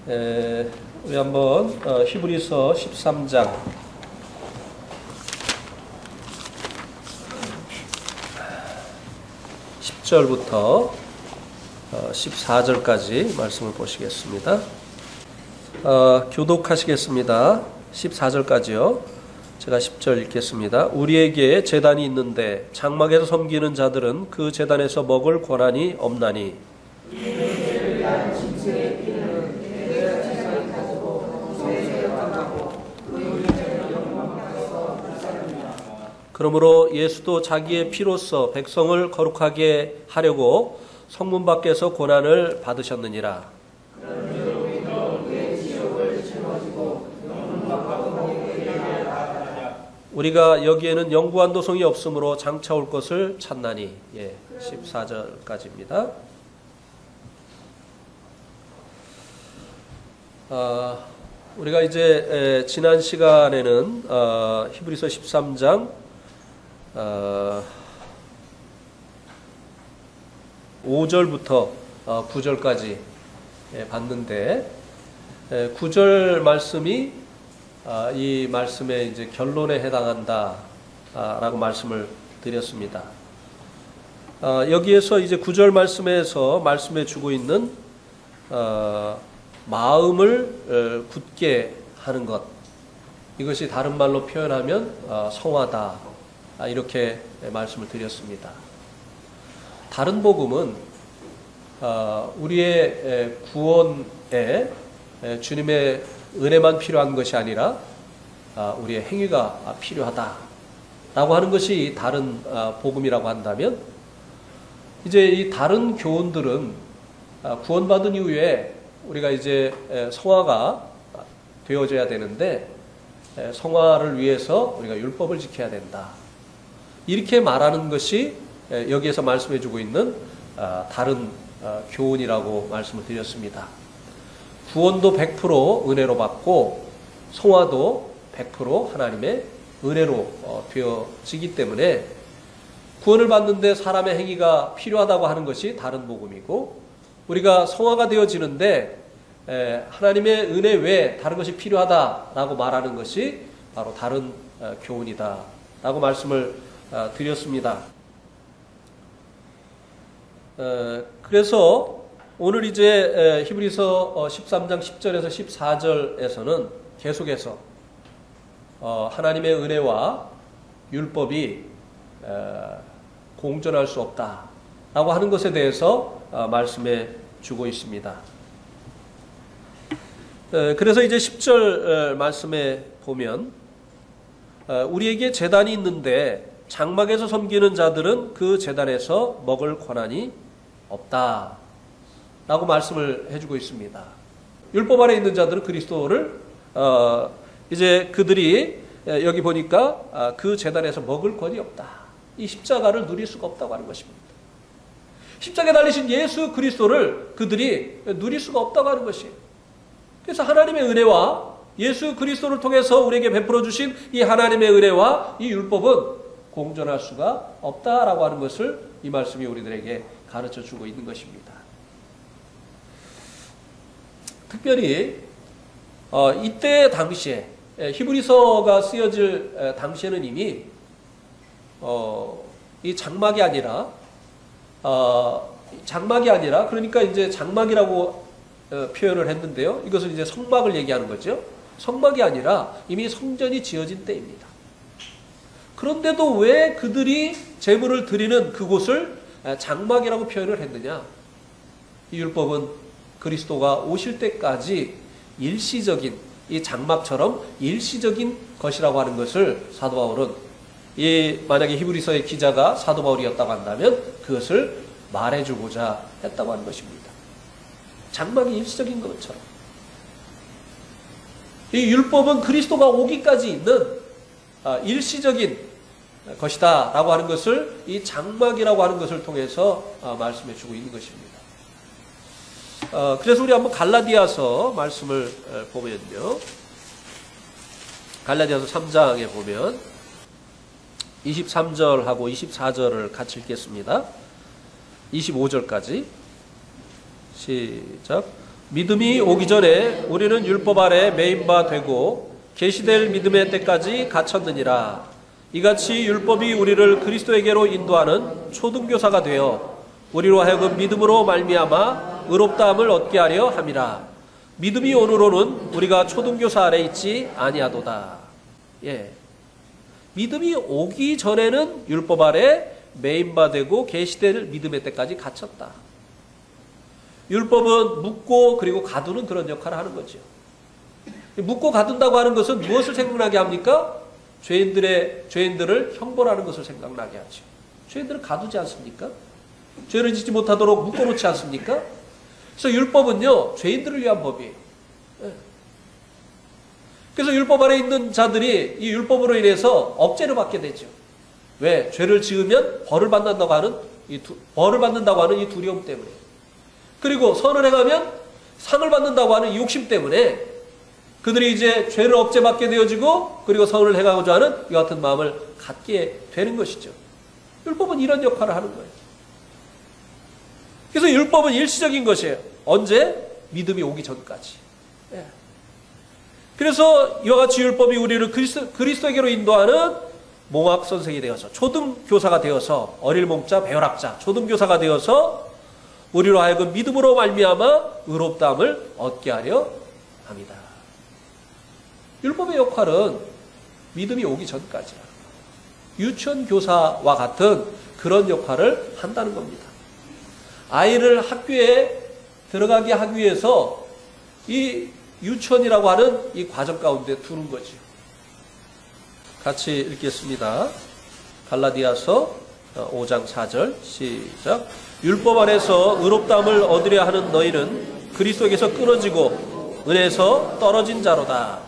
우리 한번 히브리서 13장 10절부터 14절까지 말씀을 보시겠습니다. 교독하시겠습니다. 14절까지요. 제가 10절 읽겠습니다. 우리에게 제단이 있는데 장막에서 섬기는 자들은 그 제단에서 먹을 권한이 없나니 그러므로 예수도 자기의 피로써 백성을 거룩하게 하려고 성문 밖에서 고난을 받으셨느니라. 우리가 여기에는 영구한 도성이 없으므로 장차 올 것을 찾나니. 14절까지입니다. 우리가 이제 지난 시간에는 히브리서 13장 5절부터 9절까지 봤는데 9절 말씀이 이 말씀의 이제 결론에 해당한다라고 말씀을 드렸습니다. 여기에서 이제 9절 말씀에서 말씀해 주고 있는 마음을 굳게 하는 것, 이것이 다른 말로 표현하면 성화다, 이렇게 말씀을 드렸습니다. 다른 복음은 우리의 구원에 주님의 은혜만 필요한 것이 아니라 우리의 행위가 필요하다라고 하는 것이 다른 복음이라고 한다면, 이제 이 다른 교훈들은 구원받은 이후에 우리가 이제 성화가 되어져야 되는데 성화를 위해서 우리가 율법을 지켜야 된다, 이렇게 말하는 것이 여기에서 말씀해 주고 있는 다른 교훈이라고 말씀을 드렸습니다. 구원도 100% 은혜로 받고 성화도 100% 하나님의 은혜로 되어지기 때문에 구원을 받는데 사람의 행위가 필요하다고 하는 것이 다른 복음이고, 우리가 성화가 되어지는데 하나님의 은혜 외에 다른 것이 필요하다라고 말하는 것이 바로 다른 교훈이다라고 말씀을 드렸습니다. 그래서 오늘 이제 히브리서 13장 10절에서 14절에서는 계속해서 하나님의 은혜와 율법이 공존할 수 없다라고 하는 것에 대해서 말씀해 주고 있습니다. 그래서 이제 10절 말씀에 보면 우리에게 제단이 있는데 장막에서 섬기는 자들은 그 제단에서 먹을 권한이 없다 라고 말씀을 해주고 있습니다. 율법 아래 있는 자들은 그리스도를 이제 그들이 여기 보니까 그 제단에서 먹을 권이 없다, 이 십자가를 누릴 수가 없다고 하는 것입니다. 십자가에 달리신 예수 그리스도를 그들이 누릴 수가 없다고 하는 것이에요. 그래서 하나님의 은혜와 예수 그리스도를 통해서 우리에게 베풀어 주신 이 하나님의 은혜와 이 율법은 공존할 수가 없다라고 하는 것을 이 말씀이 우리들에게 가르쳐 주고 있는 것입니다. 특별히 이때 당시에 히브리서가 쓰여질 당시에는 이미 이 장막이 아니라 그러니까 이제 장막이라고 표현을 했는데요, 이것은 이제 성막을 얘기하는 거죠. 성막이 아니라 이미 성전이 지어진 때입니다. 그런데도 왜 그들이 제물을 드리는 그곳을 장막이라고 표현을 했느냐? 이 율법은 그리스도가 오실 때까지 일시적인, 이 장막처럼 일시적인 것이라고 하는 것을 사도 바울은, 만약에 히브리서의 기자가 사도 바울이었다고 한다면 그것을 말해주고자 했다고 하는 것입니다. 장막이 일시적인 것처럼 이 율법은 그리스도가 오기까지 있는 일시적인 것이다 라고 하는 것을 이 장막이라고 하는 것을 통해서 말씀해 주고 있는 것입니다. 그래서 우리 한번 갈라디아서 말씀을 보면요, 갈라디아서 3장에 보면 23절하고 24절을 같이 읽겠습니다. 25절까지 시작. 믿음이 오기 전에 우리는 율법 아래 매인 바 되고 계시될 믿음의 때까지 갇혔느니라. 이같이 율법이 우리를 그리스도에게로 인도하는 초등교사가 되어 우리로 하여금 믿음으로 말미암아 의롭다함을 얻게 하려 함이라. 믿음이 오므로는 우리가 초등교사 아래 있지 아니하도다. 예. 믿음이 오기 전에는 율법 아래 매인 바 되고 계시될 믿음의 때까지 갇혔다. 율법은 묻고 그리고 가두는 그런 역할을 하는 거죠. 묻고 가둔다고 하는 것은 무엇을 생각나게 합니까? 죄인들을 형벌하는 것을 생각나게 하죠. 죄인들을 가두지 않습니까? 죄를 짓지 못하도록 묶어놓지 않습니까? 그래서 율법은요, 죄인들을 위한 법이에요. 그래서 율법 아래 있는 자들이 이 율법으로 인해서 억제를 받게 되죠. 왜? 죄를 지으면 벌을 받는다고 하는 이 두려움 때문에. 그리고 선을 행하면 상을 받는다고 하는 이 욕심 때문에 그들이 이제 죄를 억제받게 되어지고 그리고 선을 행하고자 하는 이 같은 마음을 갖게 되는 것이죠. 율법은 이런 역할을 하는 거예요. 그래서 율법은 일시적인 것이에요. 언제? 믿음이 오기 전까지. 예. 그래서 이와 같이 율법이 우리를 그리스도에게로 인도하는 몽학 선생이 되어서 초등교사가 되어서 어릴 몸자 배열학자 초등교사가 되어서 우리로 하여금 믿음으로 말미암아 의롭다함을 얻게 하려 합니다. 율법의 역할은 믿음이 오기 전까지라. 유치원 교사와 같은 그런 역할을 한다는 겁니다. 아이를 학교에 들어가게 하기 위해서 이 유치원이라고 하는 이 과정 가운데 두는 거죠. 같이 읽겠습니다. 갈라디아서 5장 4절 시작. 율법 안에서 의롭다함을 얻으려 하는 너희는 그리스도에게서 끊어지고 은혜에서 떨어진 자로다.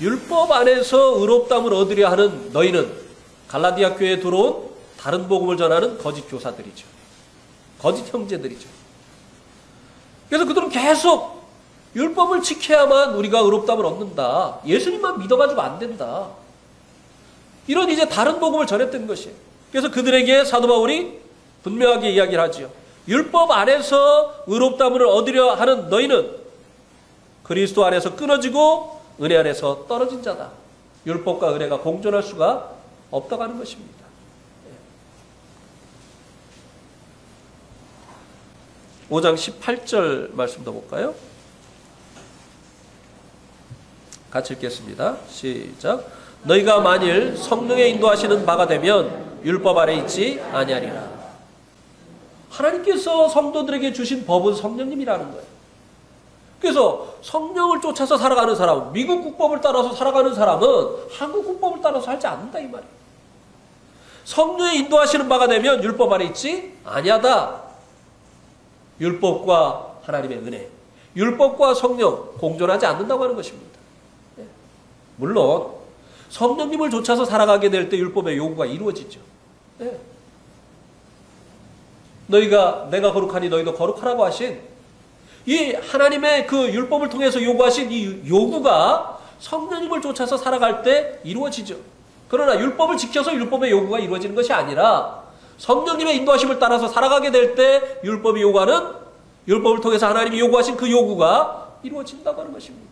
율법 안에서 의롭다함을 얻으려 하는 너희는 갈라디아 교회에 들어온 다른 복음을 전하는 거짓 교사들이죠. 거짓 형제들이죠. 그래서 그들은 계속 율법을 지켜야만 우리가 의롭다함을 얻는다. 예수님만 믿어가지고 안 된다. 이런 이제 다른 복음을 전했던 것이에요. 그래서 그들에게 사도 바울이 분명하게 이야기를 하죠. 율법 안에서 의롭다함을 얻으려 하는 너희는 그리스도 안에서 끊어지고 은혜 안에서 떨어진 자다. 율법과 은혜가 공존할 수가 없다고 하는 것입니다. 5장 18절 말씀도 볼까요? 같이 읽겠습니다. 시작. 너희가 만일 성령의 인도하시는 바가 되면 율법 아래 있지 아니하리라. 하나님께서 성도들에게 주신 법은 성령님이라는 거예요. 그래서 성령을 쫓아서 살아가는 사람은, 미국 국법을 따라서 살아가는 사람은 한국 국법을 따라서 살지 않는다 이 말이에요. 성령의 인도하시는 바가 되면 율법 아래 있지 아니하다. 율법과 하나님의 은혜, 율법과 성령 공존하지 않는다고 하는 것입니다. 물론 성령님을 쫓아서 살아가게 될 때 율법의 요구가 이루어지죠. 너희가 내가 거룩하니 너희도 거룩하라고 하신 이 하나님의 그 율법을 통해서 요구하신 이 요구가 성령님을 쫓아서 살아갈 때 이루어지죠. 그러나 율법을 지켜서 율법의 요구가 이루어지는 것이 아니라 성령님의 인도하심을 따라서 살아가게 될 때 율법이 요구하는, 율법을 통해서 하나님이 요구하신 그 요구가 이루어진다고 하는 것입니다.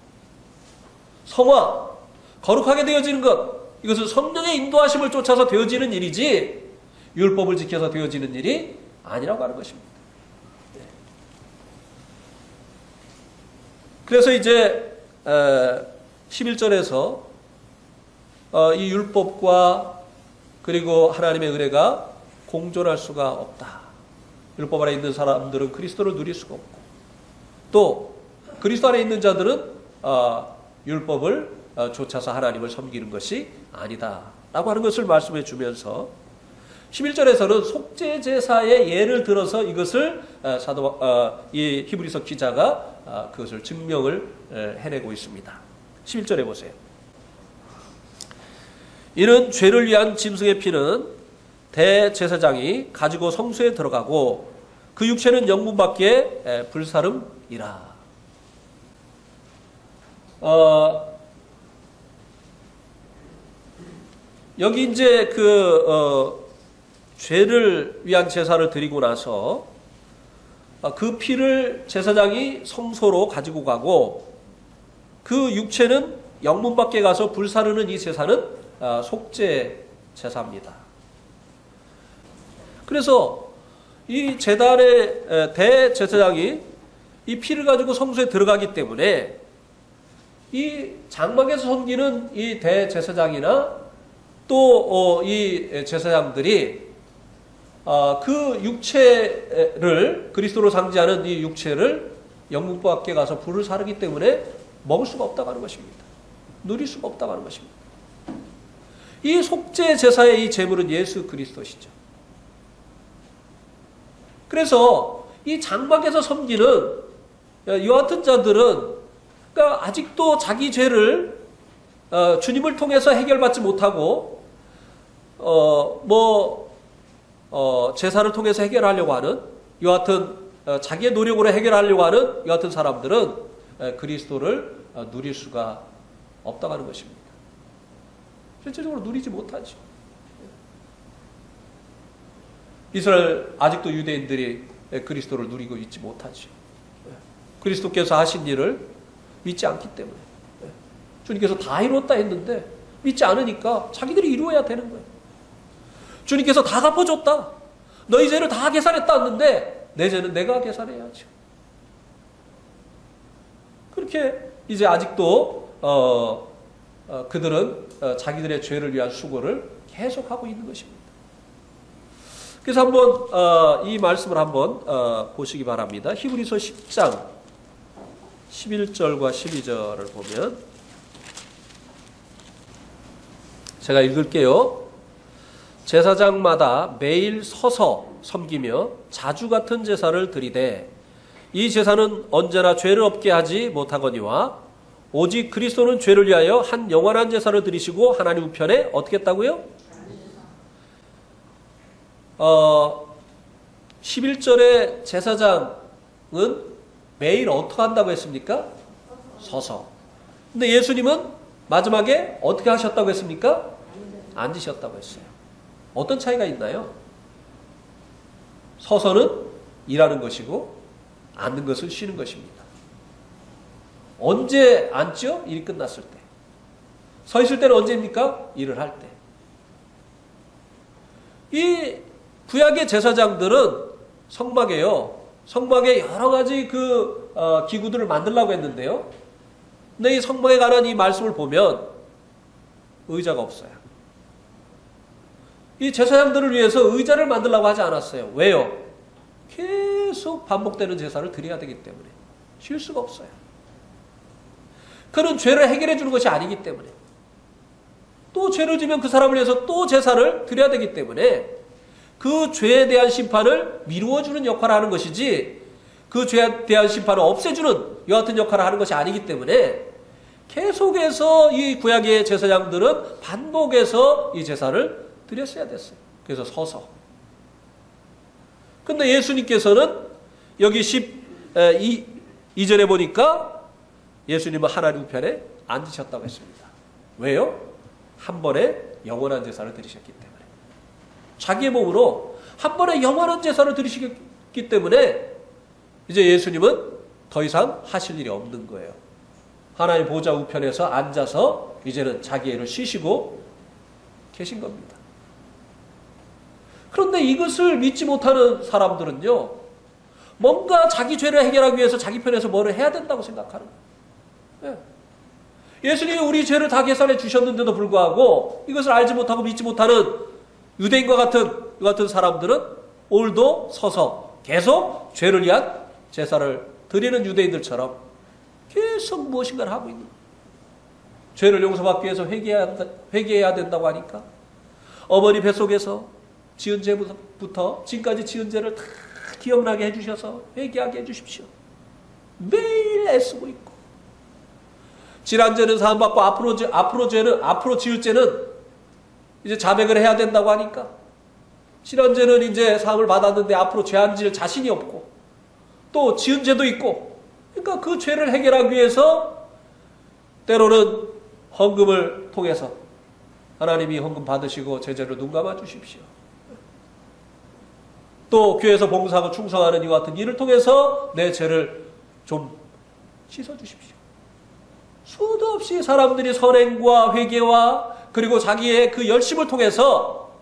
성화, 거룩하게 되어지는 것, 이것은 성령의 인도하심을 쫓아서 되어지는 일이지 율법을 지켜서 되어지는 일이 아니라고 하는 것입니다. 그래서 이제 11절에서 이 율법과 그리고 하나님의 은혜가 공존할 수가 없다. 율법 안에 있는 사람들은 그리스도를 누릴 수가 없고, 또 그리스도 안에 있는 자들은 율법을 쫓아서 하나님을 섬기는 것이 아니다 라고 하는 것을 말씀해 주면서 11절에서는 속죄 제사의 예를 들어서 이것을 이 히브리서 기자가 그것을 증명을 해내고 있습니다. 11절에 보세요. 이는 죄를 위한 짐승의 피는 대제사장이 가지고 성소에 들어가고 그 육체는 영분밖에 불사름이라. 여기 이제 죄를 위한 제사를 드리고 나서 그 피를 제사장이 성소로 가지고 가고 그 육체는 영문 밖에 가서 불사르는 이 제사는 속죄 제사입니다. 그래서 이 제단의 대제사장이 이 피를 가지고 성소에 들어가기 때문에 이 장막에서 섬기는 이 대제사장이나 또 이 제사장들이 그 육체를 그리스도로 상징하는 이 육체를 영문 밖에 가서 불을 사르기 때문에 먹을 수가 없다고 하는 것입니다. 누릴 수가 없다고 하는 것입니다. 이 속죄 제사의 이 제물은 예수 그리스도시죠. 그래서 이 장막에서 섬기는 이와 같은 자들은 그러니까 아직도 자기 죄를 주님을 통해서 해결받지 못하고 제사를 통해서 해결하려고 하는 이와 같은 자기의 노력으로 해결하려고 하는 이와 같은 사람들은 그리스도를 누릴 수가 없다고 하는 것입니다. 실질적으로 누리지 못하죠. 이스라엘 아직도 유대인들이 그리스도를 누리고 있지 못하죠. 그리스도께서 하신 일을 믿지 않기 때문에 주님께서 다 이루었다 했는데 믿지 않으니까 자기들이 이루어야 되는 거예요. 주님께서 다 갚아줬다. 너희 죄를 다 계산했다 했는데 내 죄는 내가 계산해야죠. 그렇게 이제 아직도 그들은 자기들의 죄를 위한 수고를 계속하고 있는 것입니다. 그래서 한번 이 말씀을 한번 보시기 바랍니다. 히브리서 10장 11절과 12절을 보면 제가 읽을게요. 제사장마다 매일 서서 섬기며 자주 같은 제사를 드리되 이 제사는 언제나 죄를 없게 하지 못하거니와 오직 그리스도는 죄를 위하여 한 영원한 제사를 드리시고 하나님 우편에 어떻게 했다고요? 11절에 제사장은 매일 어떻게 한다고 했습니까? 서서. 근데 예수님은 마지막에 어떻게 하셨다고 했습니까? 앉으셨다고 했어요. 어떤 차이가 있나요? 서서는 일하는 것이고 앉는 것은 쉬는 것입니다. 언제 앉죠? 일이 끝났을 때. 서 있을 때는 언제입니까? 일을 할 때. 이 구약의 제사장들은 성막에 여러 가지 기구들을 만들려고 했는데요. 근데 이 성막에 관한 이 말씀을 보면 의자가 없어요. 이 제사장들을 위해서 의자를 만들려고 하지 않았어요. 왜요? 계속 반복되는 제사를 드려야 되기 때문에 쉴 수가 없어요. 그는 죄를 해결해 주는 것이 아니기 때문에 또 죄를 지면 그 사람을 위해서 또 제사를 드려야 되기 때문에 그 죄에 대한 심판을 미루어주는 역할을 하는 것이지 그 죄에 대한 심판을 없애주는 이와 같은 역할을 하는 것이 아니기 때문에 계속해서 이 구약의 제사장들은 반복해서 이 제사를 드렸어야 됐어요. 그래서 서서. 근데 예수님께서는 여기 12절에 보니까 예수님은 하나님 우편에 앉으셨다고 했습니다. 왜요? 한 번에 영원한 제사를 드리셨기 때문에. 자기의 몸으로 한 번에 영원한 제사를 드리셨기 때문에 이제 예수님은 더 이상 하실 일이 없는 거예요. 하나님 보좌 우편에서 앉아서 이제는 자기 일을 쉬시고 계신 겁니다. 그런데 이것을 믿지 못하는 사람들은요, 뭔가 자기 죄를 해결하기 위해서 자기 편에서 뭐를 해야 된다고 생각하는 거예요. 예수님이 우리 죄를 다 계산해 주셨는데도 불구하고 이것을 알지 못하고 믿지 못하는 유대인과 같은 사람들은 오늘도 서서 계속 죄를 위한 제사를 드리는 유대인들처럼 계속 무엇인가를 하고 있는 거예요. 죄를 용서받기 위해서 회개해야 된다고 하니까 어머니 뱃속에서 지은 죄부터 지금까지 지은 죄를 다 기억나게 해주셔서 회개하게 해주십시오. 매일 애쓰고 있고 지난 죄는 사함받고 앞으로 지을 죄는 이제 자백을 해야 된다고 하니까 지난 죄는 이제 사함을 받았는데 앞으로 죄 안 지을 자신이 없고 또 지은 죄도 있고 그러니까 그 죄를 해결하기 위해서 때로는 헌금을 통해서 하나님이 헌금 받으시고 제 죄를 눈 감아 주십시오. 또 교회에서 봉사하고 충성하는 이와 같은 일을 통해서 내 죄를 좀 씻어주십시오. 수도 없이 사람들이 선행과 회개와 그리고 자기의 그 열심을 통해서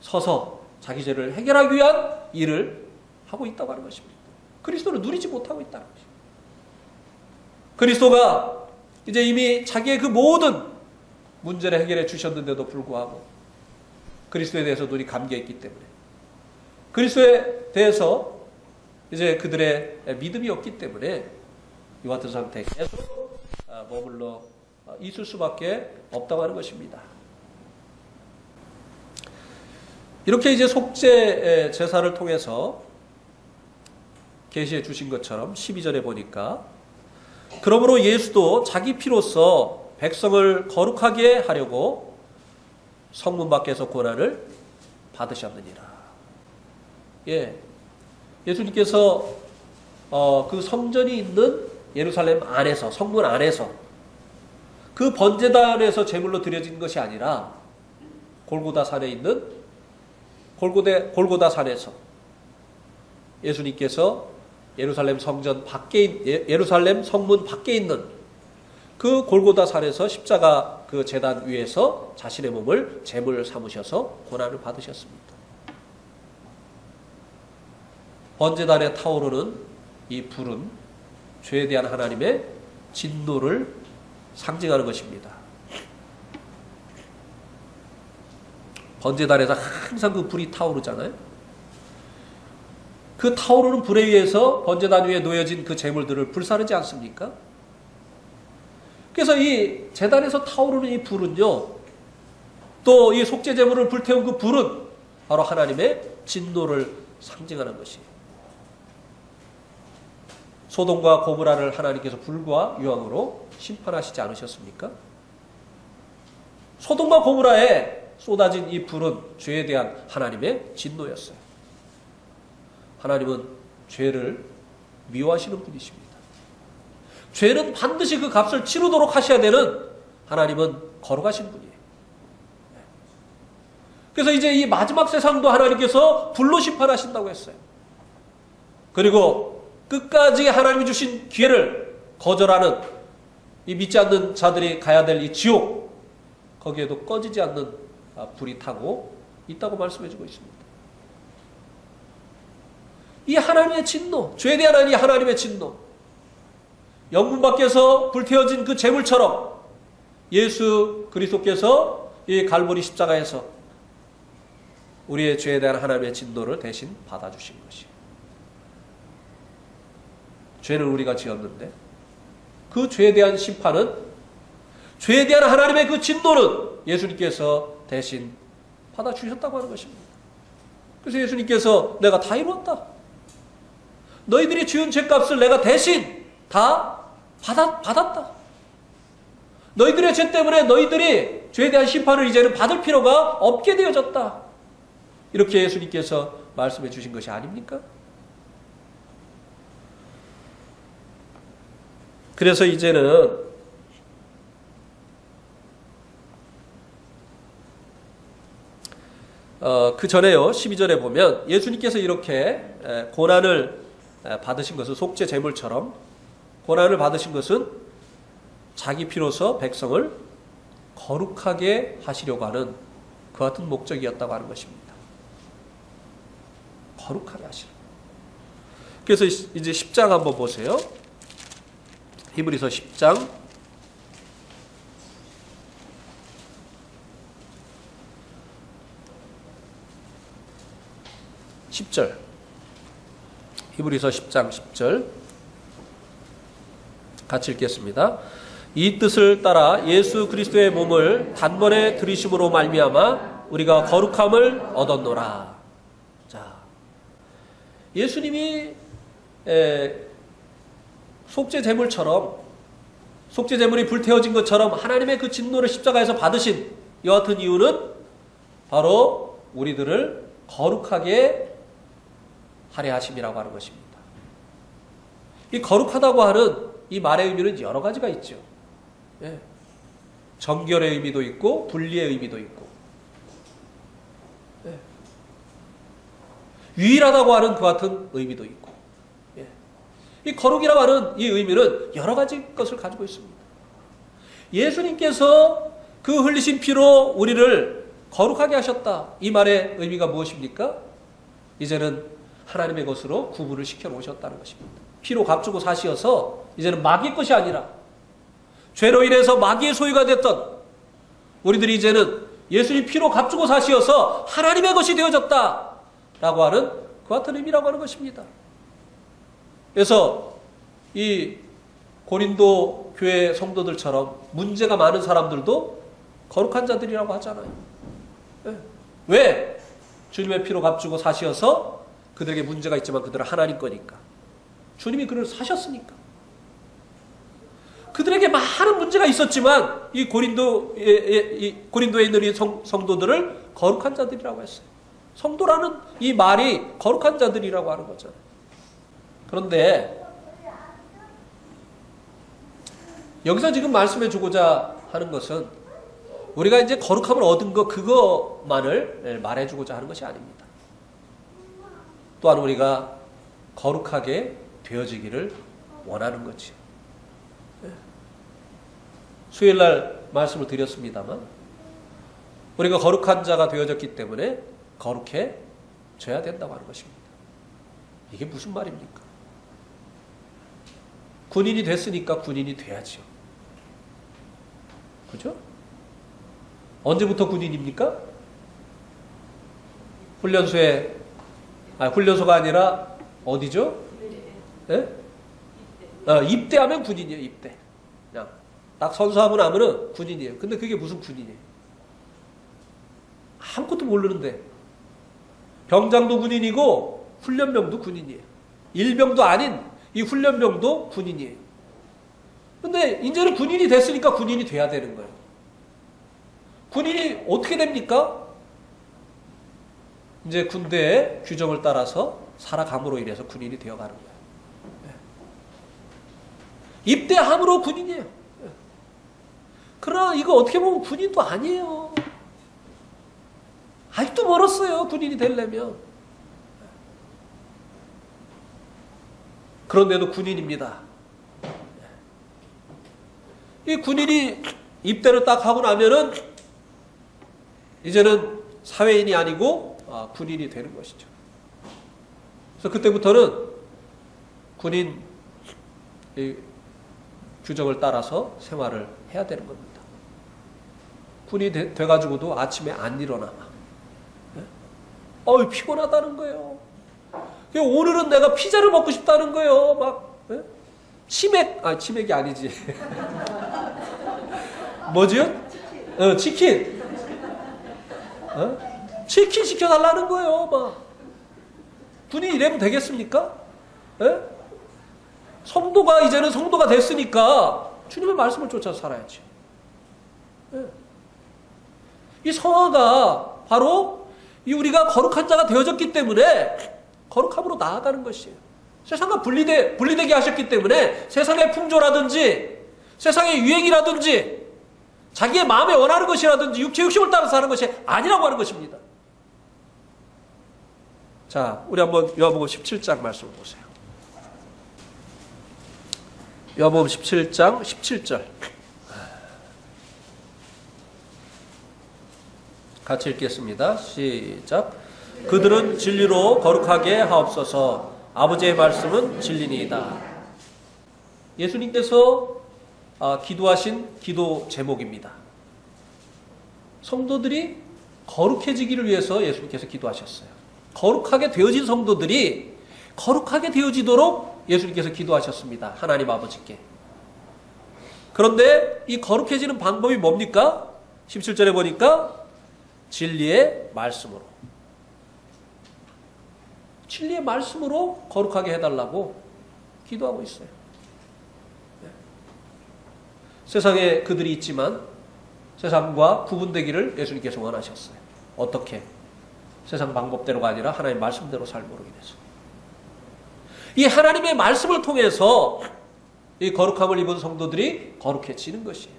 서서 자기 죄를 해결하기 위한 일을 하고 있다고 하는 것입니다. 그리스도를 누리지 못하고 있다는 것입니다. 그리스도가 이제 이미 자기의 그 모든 문제를 해결해 주셨는데도 불구하고 그리스도에 대해서 눈이 감겨있기 때문에 그리스도에 대해서 이제 그들의 믿음이 없기 때문에 이와 같은 상태에 계속 머물러 있을 수밖에 없다고 하는 것입니다. 이렇게 이제 속죄 제사를 통해서 계시해 주신 것처럼 12절에 보니까 그러므로 예수도 자기 피로써 백성을 거룩하게 하려고 성문 밖에서 고난을 받으셨느니라. 예, 예수님께서 그 성전이 있는 예루살렘 안에서, 성문 안에서 그 번제단에서 제물로 드려진 것이 아니라 골고다 산에 있는 골고다 산에서 예수님께서 예루살렘 성전 밖에, 예루살렘 성문 밖에 있는 그 골고다 산에서 십자가 그 제단 위에서 자신의 몸을 제물 삼으셔서 고난을 받으셨습니다. 번제단에 타오르는 이 불은 죄에 대한 하나님의 진노를 상징하는 것입니다. 번제단에서 항상 그 불이 타오르잖아요. 그 타오르는 불에 의해서 번제단 위에 놓여진 그 제물들을 불사르지 않습니까? 그래서 이 제단에서 타오르는 이 불은요, 또 이 속죄 제물을 불태운 그 불은 바로 하나님의 진노를 상징하는 것이에요. 소돔과 고모라를 하나님께서 불과 유황으로 심판하시지 않으셨습니까? 소돔과 고모라에 쏟아진 이 불은 죄에 대한 하나님의 진노였어요. 하나님은 죄를 미워하시는 분이십니다. 죄는 반드시 그 값을 치르도록 하셔야 되는 하나님은 거룩하신 분이에요. 그래서 이제 이 마지막 세상도 하나님께서 불로 심판하신다고 했어요. 그리고 끝까지 하나님이 주신 기회를 거절하는 이 믿지 않는 자들이 가야 될 이 지옥, 거기에도 꺼지지 않는 불이 타고 있다고 말씀해주고 있습니다. 이 하나님의 진노, 죄에 대한 이 하나님의 진노, 영문 밖에서 불태워진 그 제물처럼 예수 그리스도께서 이 갈보리 십자가에서 우리의 죄에 대한 하나님의 진노를 대신 받아주신 것이에요. 죄는 우리가 지었는데 그 죄에 대한 심판은, 죄에 대한 하나님의 그 진노는 예수님께서 대신 받아주셨다고 하는 것입니다. 그래서 예수님께서 내가 다 이루었다, 너희들이 지은 죄값을 내가 대신 다 받았다, 너희들의 죄 때문에 너희들이 죄에 대한 심판을 이제는 받을 필요가 없게 되어졌다, 이렇게 예수님께서 말씀해 주신 것이 아닙니까? 그래서 이제는 그 전에요, 12절에 보면 예수님께서 이렇게 고난을 받으신 것은, 속죄 제물처럼 고난을 받으신 것은 자기 피로서 백성을 거룩하게 하시려고 하는 그 같은 목적이었다고 하는 것입니다. 거룩하게 하시려. 그래서 이제 10장 한번 보세요. 히브리서 10장 10절, 히브리서 10장 10절 같이 읽겠습니다. 이 뜻을 따라 예수 그리스도의 몸을 단번에 들이심으로 말미암아 우리가 거룩함을 얻었노라. 자, 예수님이 속죄 제물처럼, 속죄 제물이 불태워진 것처럼 하나님의 그 진노를 십자가에서 받으신 이와 같은 이유는 바로 우리들을 거룩하게 하려 하심이라고 하는 것입니다. 이 거룩하다고 하는 이 말의 의미는 여러 가지가 있죠. 예. 정결의 의미도 있고 분리의 의미도 있고, 예. 유일하다고 하는 그 같은 의미도 있고, 예. 이 거룩이라고 하는 이 의미는 여러 가지 것을 가지고 있습니다. 예수님께서 그 흘리신 피로 우리를 거룩하게 하셨다. 이 말의 의미가 무엇입니까? 이제는 하나님의 것으로 구분을 시켜 놓으셨다는 것입니다. 피로 값주고 사시어서 이제는 마귀의 것이 아니라 죄로 인해서 마귀의 소유가 됐던 우리들이 이제는 예수님 피로 값주고 사시어서 하나님의 것이 되어졌다 라고 하는 그 같은 의미라고 하는 것입니다. 그래서 이 고린도 교회 성도들처럼 문제가 많은 사람들도 거룩한 자들이라고 하잖아요. 왜? 주님의 피로 값주고 사시어서 그들에게 문제가 있지만 그들은 하나님 거니까. 주님이 그를 사셨으니까. 그들에게 많은 문제가 있었지만 이 고린도에 있는 이 성도들을 거룩한 자들이라고 했어요. 성도라는 이 말이 거룩한 자들이라고 하는 거잖아요. 그런데 여기서 지금 말씀해 주고자 하는 것은 우리가 이제 거룩함을 얻은 것 그것만을 말해 주고자 하는 것이 아닙니다. 또한 우리가 거룩하게 되어지기를 원하는 거지요. 수요일날 말씀을 드렸습니다만 우리가 거룩한 자가 되어졌기 때문에 거룩해져야 된다고 하는 것입니다. 이게 무슨 말입니까? 군인이 됐으니까 군인이 돼야죠. 그죠? 언제부터 군인입니까? 훈련소가 아니라 어디죠? 네? 입대하면 군인이에요. 입대. 그냥 딱 선수하고 나면은 군인이에요. 근데 그게 무슨 군인이에요? 아무것도 모르는데 병장도 군인이고 훈련병도 군인이에요. 일병도 아닌 이 훈련병도 군인이에요. 근데 이제는 군인이 됐으니까 군인이 돼야 되는 거예요. 군인이 어떻게 됩니까? 이제 군대의 규정을 따라서 살아감으로 인해서 군인이 되어가는 거예요. 입대함으로 군인이에요. 그러나 이거 어떻게 보면 군인도 아니에요. 아직도 멀었어요. 군인이 되려면. 그런데도 군인입니다. 이 군인이 입대를 딱 하고 나면은 이제는 사회인이 아니고 군인이 되는 것이죠. 그래서 그때부터는 군인 규정을 따라서 생활을 해야 되는 겁니다. 군인이 돼가지고도 아침에 안 일어나. 피곤하다는 거예요. 오늘은 내가 피자를 먹고 싶다는 거예요. 막 치맥이 아니지. 뭐지요? 치킨. 치킨 시켜달라는 거예요. 막 군인이 이러면 되겠습니까? 성도가 이제는 성도가 됐으니까 주님의 말씀을 쫓아 살아야지. 이 성화가 바로 이 우리가 거룩한 자가 되어졌기 때문에 거룩함으로 나아가는 것이에요. 세상과 분리되게 하셨기 때문에 세상의 풍조라든지 세상의 유행이라든지 자기의 마음에 원하는 것이라든지 육체 욕심을 따라서 하는 것이 아니라고 하는 것입니다. 자, 우리 한번 요한복음 17장 말씀을 보세요. 요한복음 17장 17절 같이 읽겠습니다. 시작. 그들은 진리로 거룩하게 하옵소서. 아버지의 말씀은 진리니이다. 예수님께서 기도하신 기도 제목입니다. 성도들이 거룩해지기를 위해서 예수님께서 기도하셨어요. 거룩하게 되어진 성도들이 거룩하게 되어지도록 예수님께서 기도하셨습니다. 하나님 아버지께. 그런데 이 거룩해지는 방법이 뭡니까? 17절에 보니까 진리의 말씀으로. 진리의 말씀으로 거룩하게 해달라고 기도하고 있어요. 세상에 그들이 있지만 세상과 구분되기를 예수님께서 원하셨어요. 어떻게? 세상 방법대로가 아니라 하나님의 말씀대로 살도록 인해서. 이 하나님의 말씀을 통해서 이 거룩함을 입은 성도들이 거룩해지는 것이에요.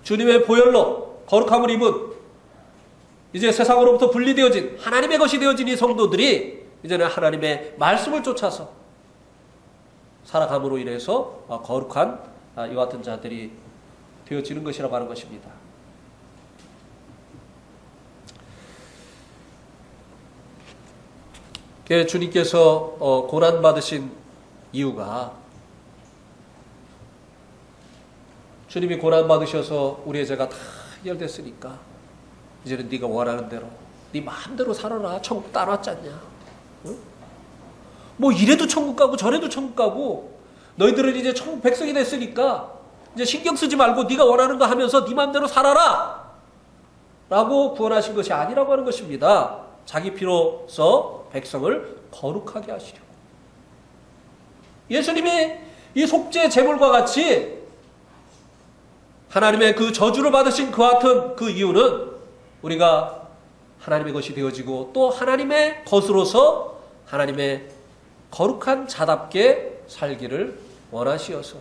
주님의 보혈로 거룩함을 입은 이제 세상으로부터 분리되어진 하나님의 것이 되어진 이 성도들이 이제는 하나님의 말씀을 쫓아서 살아감으로 인해서 거룩한 이와 같은 자들이 되어지는 것이라고 하는 것입니다. 주님께서 고난받으신 이유가 주님이 고난받으셔서 우리의 죄가 다 해결됐으니까 이제는 네가 원하는 대로 네 마음대로 살아라. 천국 따라왔지 않냐. 응? 뭐 이래도 천국 가고 저래도 천국 가고 너희들은 이제 천국 백성이 됐으니까 이제 신경 쓰지 말고 네가 원하는 거 하면서 네 마음대로 살아라 라고 구원하신 것이 아니라고 하는 것입니다. 자기 피로서 백성을 거룩하게 하시려고. 예수님이 이 속죄 제물과 같이 하나님의 그 저주를 받으신 그와 같은 그 이유는 우리가 하나님의 것이 되어지고 또 하나님의 것으로서 하나님의 거룩한 자답게 살기를 원하시어서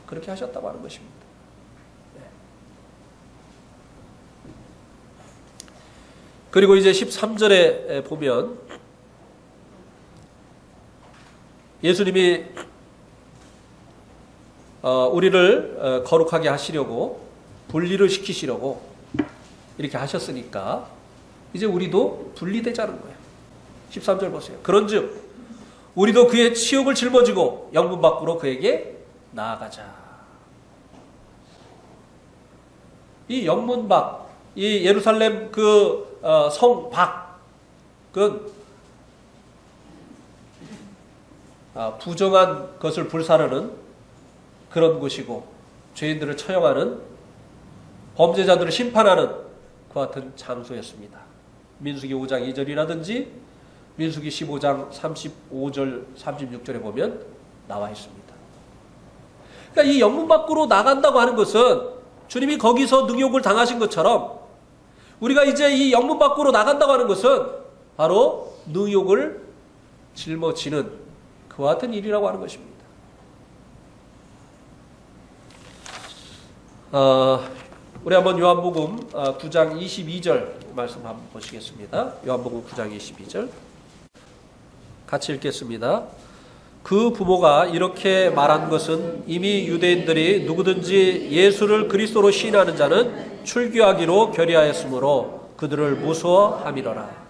그렇게 하셨다고 하는 것입니다. 그리고 이제 13절에 보면 예수님이 우리를 거룩하게 하시려고 분리를 시키시려고 이렇게 하셨으니까 이제 우리도 분리되자는 거예요. 13절 보세요. 그런즉 우리도 그의 치욕을 짊어지고 영문 밖으로 그에게 나아가자. 이 영문 밖, 이 예루살렘 그 성 밖은 부정한 것을 불사르는 그런 곳이고 죄인들을 처형하는 범죄자들을 심판하는 그와 같은 장소였습니다. 민수기 5장 2절이라든지 민수기 15장 35절 36절에 보면 나와 있습니다. 그러니까 이 영문 밖으로 나간다고 하는 것은 주님이 거기서 능욕을 당하신 것처럼 우리가 이제 이 영문 밖으로 나간다고 하는 것은 바로 능욕을 짊어지는 그와 같은 일이라고 하는 것입니다. 우리 한번 요한복음 9장 22절 말씀 한번 보시겠습니다. 요한복음 9장 22절 같이 읽겠습니다. 그 부모가 이렇게 말한 것은 이미 유대인들이 누구든지 예수를 그리스도로 시인하는 자는 출교하기로 결의하였으므로 그들을 무서워함이로라.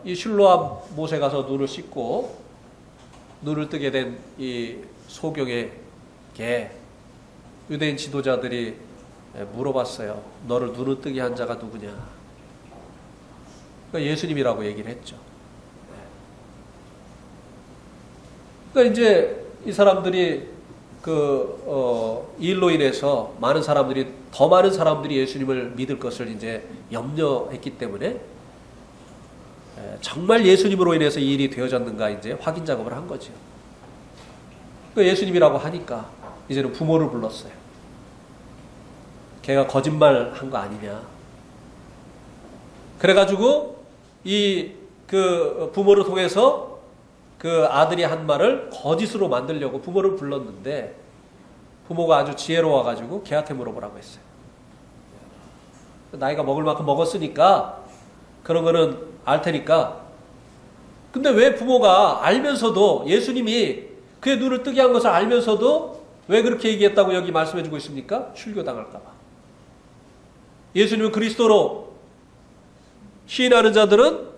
이 실로암 못에 가서 눈을 씻고 눈을 뜨게 된 이 소경에게 유대인 지도자들이 물어봤어요. 너를 눈을 뜨게 한 자가 누구냐? 그러니까 예수님이라고 얘기를 했죠. 그러니까 이제 이 사람들이 이 일로 인해서 더 많은 사람들이 예수님을 믿을 것을 이제 염려했기 때문에 정말 예수님으로 인해서 이 일이 되어졌는가 이제 확인 작업을 한 거죠. 그러니까 예수님이라고 하니까 이제는 부모를 불렀어요. 걔가 거짓말 한 거 아니냐. 그래가지고 그 부모를 통해서 그 아들이 한 말을 거짓으로 만들려고 부모를 불렀는데 부모가 아주 지혜로워가지고 걔한테 물어보라고 했어요. 나이가 먹을 만큼 먹었으니까 그런 거는 알 테니까. 근데 왜 부모가 알면서도 예수님이 그의 눈을 뜨게 한 것을 알면서도 왜 그렇게 얘기했다고 여기 말씀해주고 있습니까? 출교당할까 봐. 예수님을 그리스도로 시인하는 자들은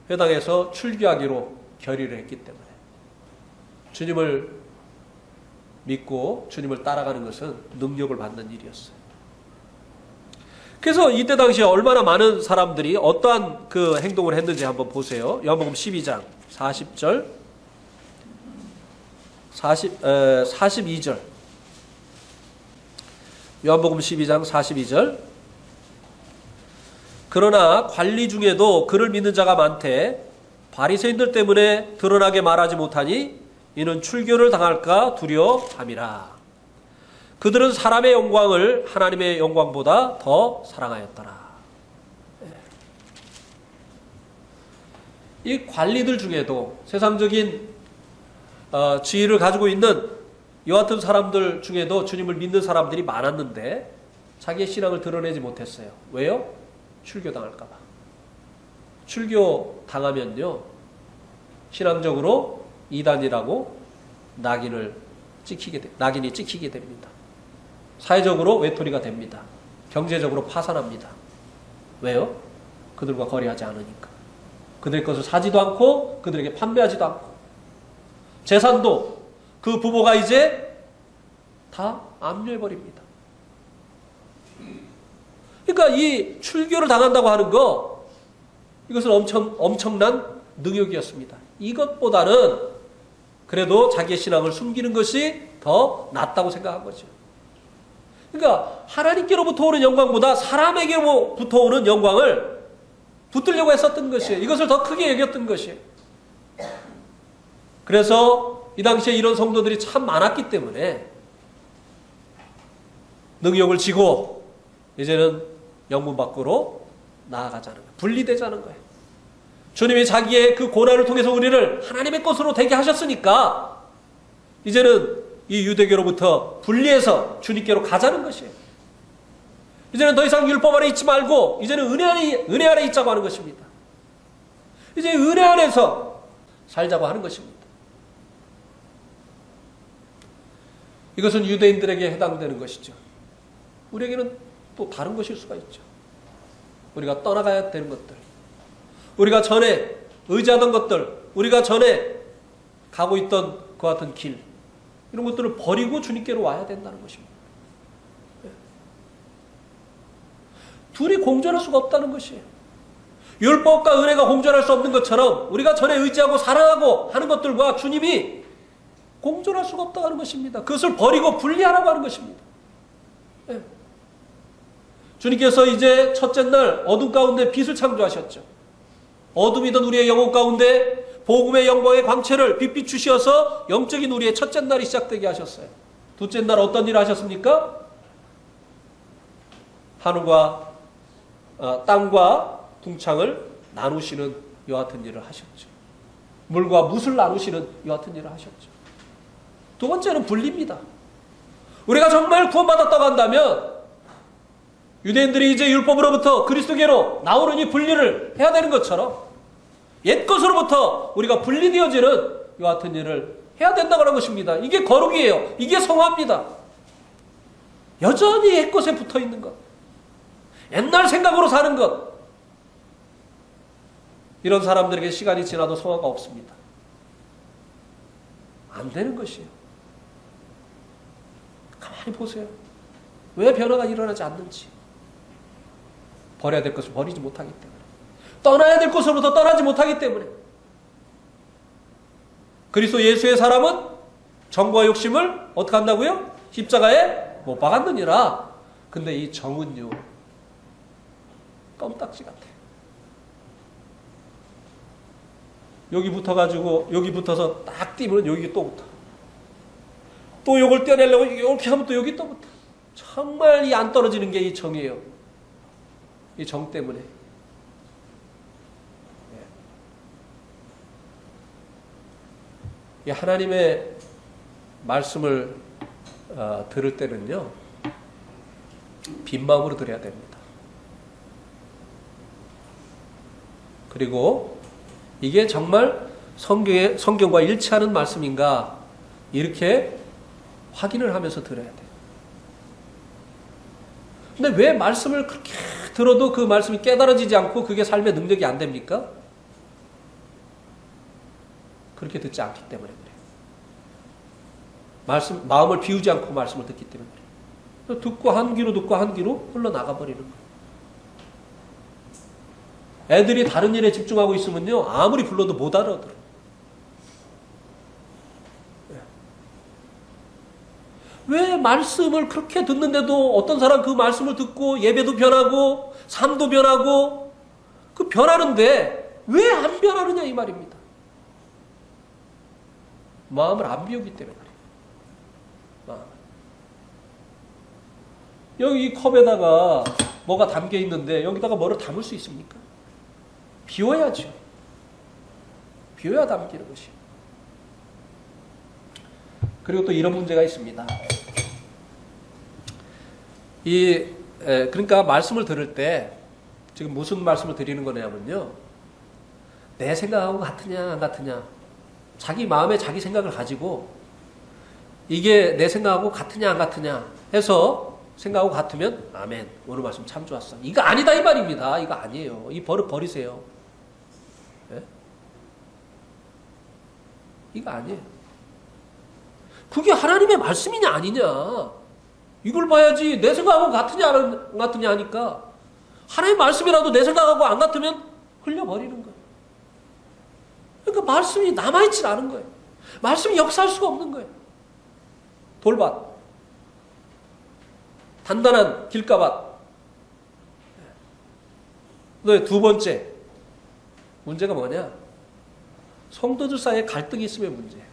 회당에서 출교하기로 결의를 했기 때문에 주님을 믿고 주님을 따라가는 것은 능력을 받는 일이었어요. 그래서 이때 당시에 얼마나 많은 사람들이 어떠한 그 행동을 했는지 한번 보세요. 요한복음 12장 40절 42절 요한복음 12장 42절 그러나 관리 중에도 그를 믿는 자가 많되 바리새인들 때문에 드러나게 말하지 못하니 이는 출교를 당할까 두려워함이라. 그들은 사람의 영광을 하나님의 영광보다 더 사랑하였더라. 이 관리들 중에도 세상적인 지위를 가지고 있는 이 같은 사람들 중에도 주님을 믿는 사람들이 많았는데 자기의 신앙을 드러내지 못했어요. 왜요? 출교당할까 봐. 출교당하면요, 신앙적으로 이단이라고 낙인이 찍히게 됩니다. 사회적으로 외톨이가 됩니다. 경제적으로 파산합니다. 왜요? 그들과 거래하지 않으니까. 그들의 것을 사지도 않고 그들에게 판매하지도 않고, 재산도 그 부모가 이제 다 압류해버립니다. 그러니까 이 출교를 당한다고 하는 거, 이것은 엄청난 능욕이었습니다. 이것보다는 그래도 자기의 신앙을 숨기는 것이 더 낫다고 생각한 거죠. 그러니까 하나님께로부터 오는 영광보다 사람에게로부터 오는 영광을 붙들려고 했었던 것이에요. 이것을 더 크게 여겼던 것이에요. 그래서 이 당시에 이런 성도들이 참 많았기 때문에 능욕을 지고 이제는 영문 밖으로 나아가자는 거예요. 분리되자는 거예요. 주님이 자기의 그 고난을 통해서 우리를 하나님의 것으로 되게 하셨으니까 이제는 이 유대교로부터 분리해서 주님께로 가자는 것이에요. 이제는 더 이상 율법 아래 있지 말고 이제는 은혜 아래 있자고 하는 것입니다. 이제 은혜 안에서 살자고 하는 것입니다. 이것은 유대인들에게 해당되는 것이죠. 우리에게는 또 다른 것일 수가 있죠. 우리가 떠나가야 되는 것들, 우리가 전에 의지하던 것들, 우리가 전에 가고 있던 그 같은 길, 이런 것들을 버리고 주님께로 와야 된다는 것입니다. 둘이 공존할 수가 없다는 것이에요. 율법과 은혜가 공존할 수 없는 것처럼 우리가 전에 의지하고 사랑하고 하는 것들과 주님이 공존할 수가 없다고 하는 것입니다. 그것을 버리고 분리하라고 하는 것입니다. 네. 주님께서 이제 첫째 날 어둠 가운데 빛을 창조하셨죠. 어둠이던 우리의 영혼 가운데 복음의 영광의 광채를 빛 주셔서 영적인 우리의 첫째 날이 시작되게 하셨어요. 둘째 날 어떤 일을 하셨습니까? 하늘과 땅과 둥창을 나누시는 이와 같은 일을 하셨죠. 물과 뭇을 나누시는 이와 같은 일을 하셨죠. 두 번째는 분리입니다. 우리가 정말 구원받았다고 한다면 유대인들이 이제 율법으로부터 그리스도께로 나오는 이 분리를 해야 되는 것처럼 옛 것으로부터 우리가 분리되어지는 이와 같은 일을 해야 된다고 하는 것입니다. 이게 거룩이에요. 이게 성화입니다. 여전히 옛 것에 붙어 있는 것, 옛날 생각으로 사는 것, 이런 사람들에게 시간이 지나도 성화가 없습니다. 안 되는 것이에요. 가만히 보세요. 왜 변화가 일어나지 않는지. 버려야 될 것을 버리지 못하기 때문에, 떠나야 될 것으로부터 떠나지 못하기 때문에. 그리스도 예수의 사람은 정과 욕심을 어떻게 한다고요? 십자가에 못 박았느니라. 근데 이 정은요, 껌딱지 같아. 여기 붙어가지고 여기 붙어서 딱 띄면 여기 또 붙어. 또 요걸 떼내려고 이렇게 하면 또 여기 또 붙어. 정말 이 안 떨어지는 게 이 정이에요. 이 정 때문에. 이 하나님의 말씀을 들을 때는요, 빈 마음으로 들어야 됩니다. 그리고 이게 정말 성경과 일치하는 말씀인가, 이렇게 확인을 하면서 들어야 돼요. 근데 왜 말씀을 그렇게 들어도 그 말씀이 깨달아지지 않고 그게 삶의 능력이 안 됩니까? 그렇게 듣지 않기 때문에 그래요. 마음을 비우지 않고 말씀을 듣기 때문에 그래요. 듣고 한 귀로 듣고 한 귀로 흘러나가 버리는 거예요. 애들이 다른 일에 집중하고 있으면요, 아무리 불러도 못 알아들어요. 왜 말씀을 그렇게 듣는데도 어떤 사람 그 말씀을 듣고 예배도 변하고 삶도 변하고 그 변하는데 왜 안 변하느냐 이 말입니다. 마음을 안 비우기 때문에 그래요. 마음. 여기 이 컵에다가 뭐가 담겨 있는데 여기다가 뭐를 담을 수 있습니까? 비워야죠. 비워야 담기는 것이에요. 그리고 또 이런 문제가 있습니다. 이 그러니까 말씀을 들을 때 지금 무슨 말씀을 드리는 거냐면요. 내 생각하고 같으냐 안 같으냐. 자기 마음에 자기 생각을 가지고 이게 내 생각하고 같으냐 안 같으냐 해서 생각하고 같으면 아멘. 오늘 말씀 참 좋았어. 이거 아니다 이 말입니다. 이거 아니에요. 이 버릇 버리세요. 네? 이거 아니에요. 그게 하나님의 말씀이냐 아니냐. 이걸 봐야지. 내 생각하고 같으냐 안 같으냐 하니까 하나님의 말씀이라도 내 생각하고 안 같으면 흘려버리는 거예요. 그러니까 말씀이 남아있질 않은 거예요. 말씀이 역사할 수가 없는 거예요. 돌밭. 단단한 길가밭. 두 번째 문제가 뭐냐? 성도들 사이에 갈등이 있으면 문제예요.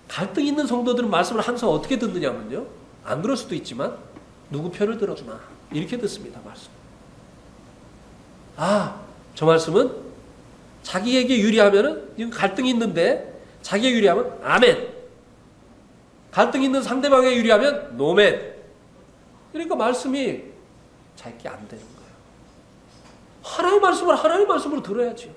갈등이 있는 성도들은 말씀을 항상 어떻게 듣느냐면요. 안 그럴 수도 있지만 누구 편을 들어주나 이렇게 듣습니다. 말씀. 저 말씀은 자기에게 유리하면은 지금 갈등이 있는데 자기에게 유리하면 아멘. 갈등이 있는 상대방에게 유리하면 노멘. 그러니까 말씀이 자기게 안 되는 거예요. 하나님의 말씀을 하나님의 말씀으로 들어야죠.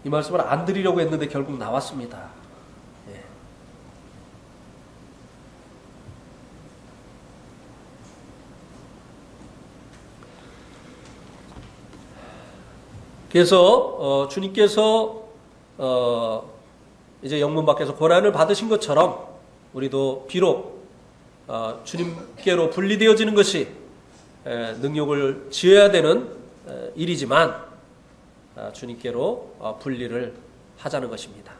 이 말씀을 안 드리려고 했는데 결국 나왔습니다. 예. 그래서 주님께서 이제 영문 밖에서 고난을 받으신 것처럼 우리도 비록 주님께로 분리되어지는 것이 능력을 지어야 되는 일이지만 주님께로 분리를 하자는 것입니다.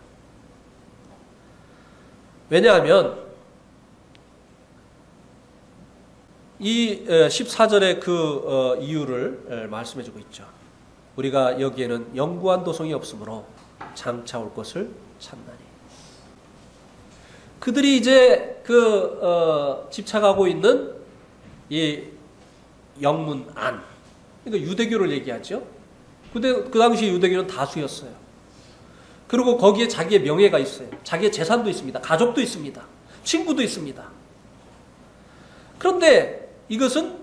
왜냐하면 이 14절의 그 이유를 말씀해주고 있죠. 우리가 여기에는 영구한 도성이 없으므로 장차 올 것을 찾나니. 그들이 이제 집착하고 있는 이 영문 안, 그러니까 유대교를 얘기하죠. 그 당시 유대교는 다수였어요. 그리고 거기에 자기의 명예가 있어요. 자기의 재산도 있습니다. 가족도 있습니다. 친구도 있습니다. 그런데 이것은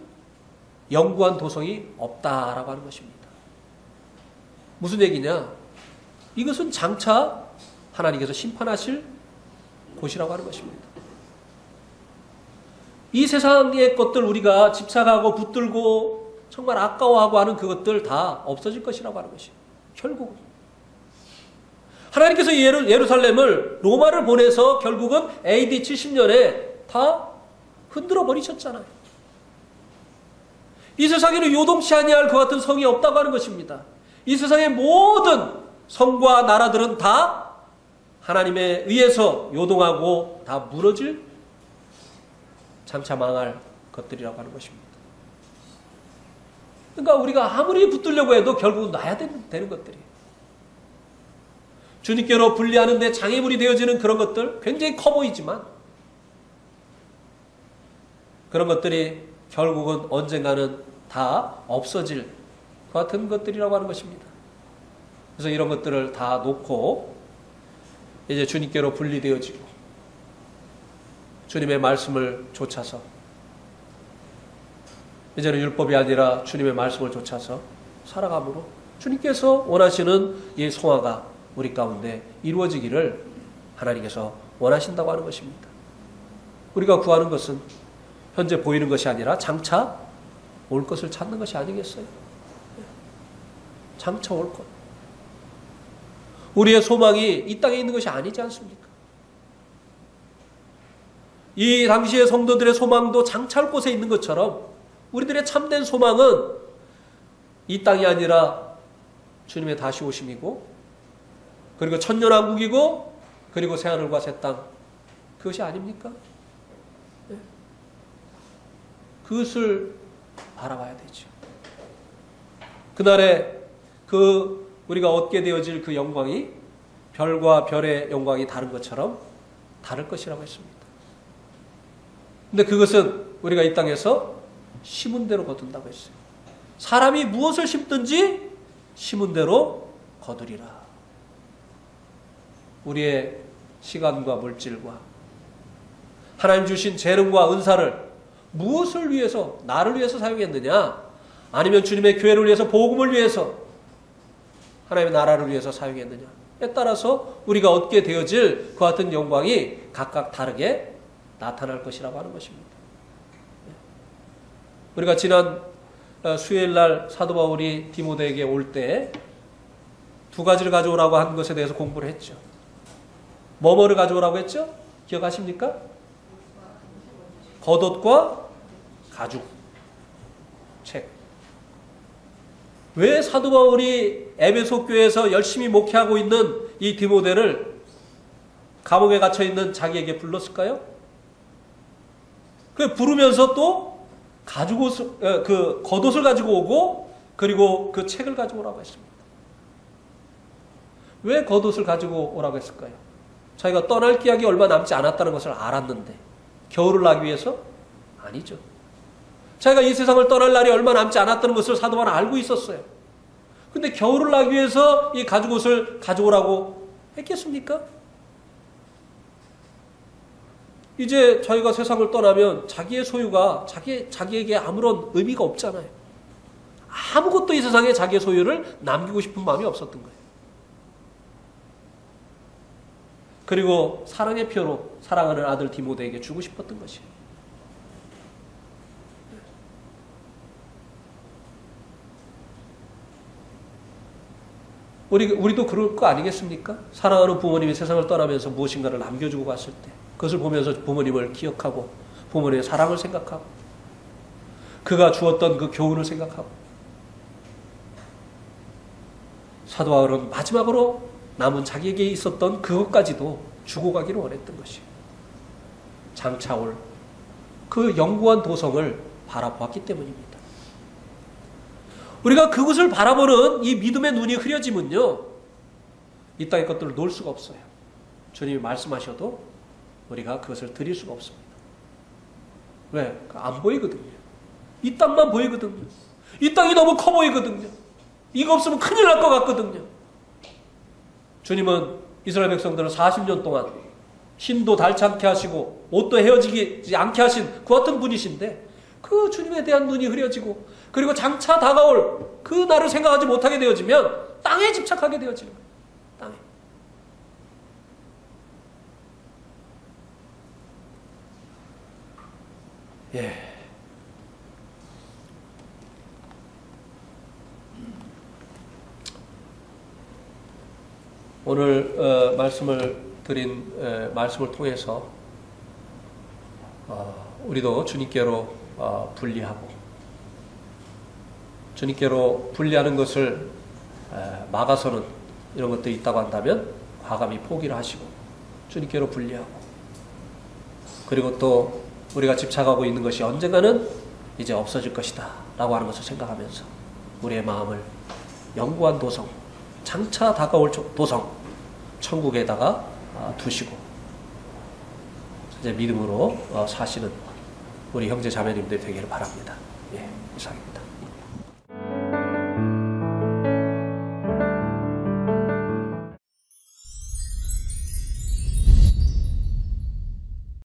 영구한 도성이 없다라고 하는 것입니다. 무슨 얘기냐? 이것은 장차 하나님께서 심판하실 곳이라고 하는 것입니다. 이 세상의 것들 우리가 집착하고 붙들고 정말 아까워하고 하는 그것들 다 없어질 것이라고 하는 것이에요. 결국은. 하나님께서 예루살렘을 로마를 보내서 결국은 AD 70년에 다 흔들어 버리셨잖아요. 이 세상에는 요동치 아니할 그 같은 성이 없다고 하는 것입니다. 이 세상의 모든 성과 나라들은 다 하나님에 의해서 요동하고 다 무너질 장차 망할 것들이라고 하는 것입니다. 그러니까 우리가 아무리 붙들려고 해도 결국은 놔야 되는 것들이에요. 주님께로 분리하는데 장애물이 되어지는 그런 것들 굉장히 커 보이지만 그런 것들이 결국은 언젠가는 다 없어질 것 같은 것들이라고 하는 것입니다. 그래서 이런 것들을 다 놓고 이제 주님께로 분리되어지고 주님의 말씀을 좇아서 이제는 율법이 아니라 주님의 말씀을 좇아서 살아감으로 주님께서 원하시는 이 성화가 우리 가운데 이루어지기를 하나님께서 원하신다고 하는 것입니다. 우리가 구하는 것은 현재 보이는 것이 아니라 장차 올 것을 찾는 것이 아니겠어요? 장차 올 것. 우리의 소망이 이 땅에 있는 것이 아니지 않습니까? 이 당시의 성도들의 소망도 장차 올 곳에 있는 것처럼 우리들의 참된 소망은 이 땅이 아니라 주님의 다시 오심이고 그리고 천년왕국이고 그리고 새하늘과 새 땅 그것이 아닙니까? 네. 그것을 바라봐야 되죠. 그날에 우리가 얻게 되어질 그 영광이 별과 별의 영광이 다른 것처럼 다를 것이라고 했습니다. 근데 그것은 우리가 이 땅에서 심은 대로 거둔다고 했어요. 사람이 무엇을 심든지 심은 대로 거두리라. 우리의 시간과 물질과 하나님 주신 재능과 은사를 무엇을 위해서, 나를 위해서 사용했느냐? 아니면 주님의 교회를 위해서, 복음을 위해서, 하나님의 나라를 위해서 사용했느냐에 따라서 우리가 얻게 되어질 그 같은 영광이 각각 다르게 나타날 것이라고 하는 것입니다. 우리가 지난 수요일 날 사도 바울이 디모데에게 올 때 두 가지를 가져오라고 한 것에 대해서 공부를 했죠. 뭐뭐를 가져오라고 했죠? 기억하십니까? 겉옷과 가죽, 책. 왜 사도 바울이 에베소 교회에서 열심히 목회하고 있는 이 디모데를 감옥에 갇혀 있는 자기에게 불렀을까요? 그 부르면서 또 가죽옷을, 그 겉옷을 가지고 오고 그리고 그 책을 가지고 오라고 했습니다. 왜 겉옷을 가지고 오라고 했을까요? 자기가 떠날 기약이 얼마 남지 않았다는 것을 알았는데 겨울을 나기 위해서? 아니죠. 자기가 이 세상을 떠날 날이 얼마 남지 않았다는 것을 사도 바울은 알고 있었어요. 근데 겨울을 나기 위해서 이 가죽옷을 가져오라고 했겠습니까? 이제 자기가 세상을 떠나면 자기의 소유가 자기에게 아무런 의미가 없잖아요. 아무것도 이 세상에 자기의 소유를 남기고 싶은 마음이 없었던 거예요. 그리고 사랑의 표로 사랑하는 아들 디모데에게 주고 싶었던 것이에요. 우리도 그럴 거 아니겠습니까? 사랑하는 부모님이 세상을 떠나면서 무엇인가를 남겨주고 갔을 때 그것을 보면서 부모님을 기억하고 부모님의 사랑을 생각하고 그가 주었던 그 교훈을 생각하고 사도 바울은 마지막으로 남은 자기에게 있었던 그것까지도 주고 가기를 원했던 것이에요. 장차 올 그 영구한 도성을 바라보았기 때문입니다. 우리가 그것을 바라보는 이 믿음의 눈이 흐려지면요, 이 땅의 것들을 놓을 수가 없어요. 주님이 말씀하셔도 우리가 그것을 드릴 수가 없습니다. 왜? 안 보이거든요. 이 땅만 보이거든요. 이 땅이 너무 커 보이거든요. 이거 없으면 큰일 날 것 같거든요. 주님은 이스라엘 백성들을 40년 동안 흰도 닳지 않게 하시고 옷도 헤어지지 않게 하신 그 같은 분이신데 그 주님에 대한 눈이 흐려지고 그리고 장차 다가올 그 날을 생각하지 못하게 되어지면 땅에 집착하게 되어지는 거예요. 땅에. 예. 오늘 말씀을 드린 말씀을 통해서 우리도 주님께로 분리하고 주님께로 분리하는 것을 막아서는 이런 것들이 있다고 한다면 과감히 포기를 하시고 주님께로 분리하고 그리고 또 우리가 집착하고 있는 것이 언젠가는 이제 없어질 것이다 라고 하는 것을 생각하면서 우리의 마음을 영구한 도성, 장차 다가올 도성 천국에다가 두시고 이제 믿음으로 사시는 우리 형제 자매님들이 되기를 바랍니다. 예, 이상입니다.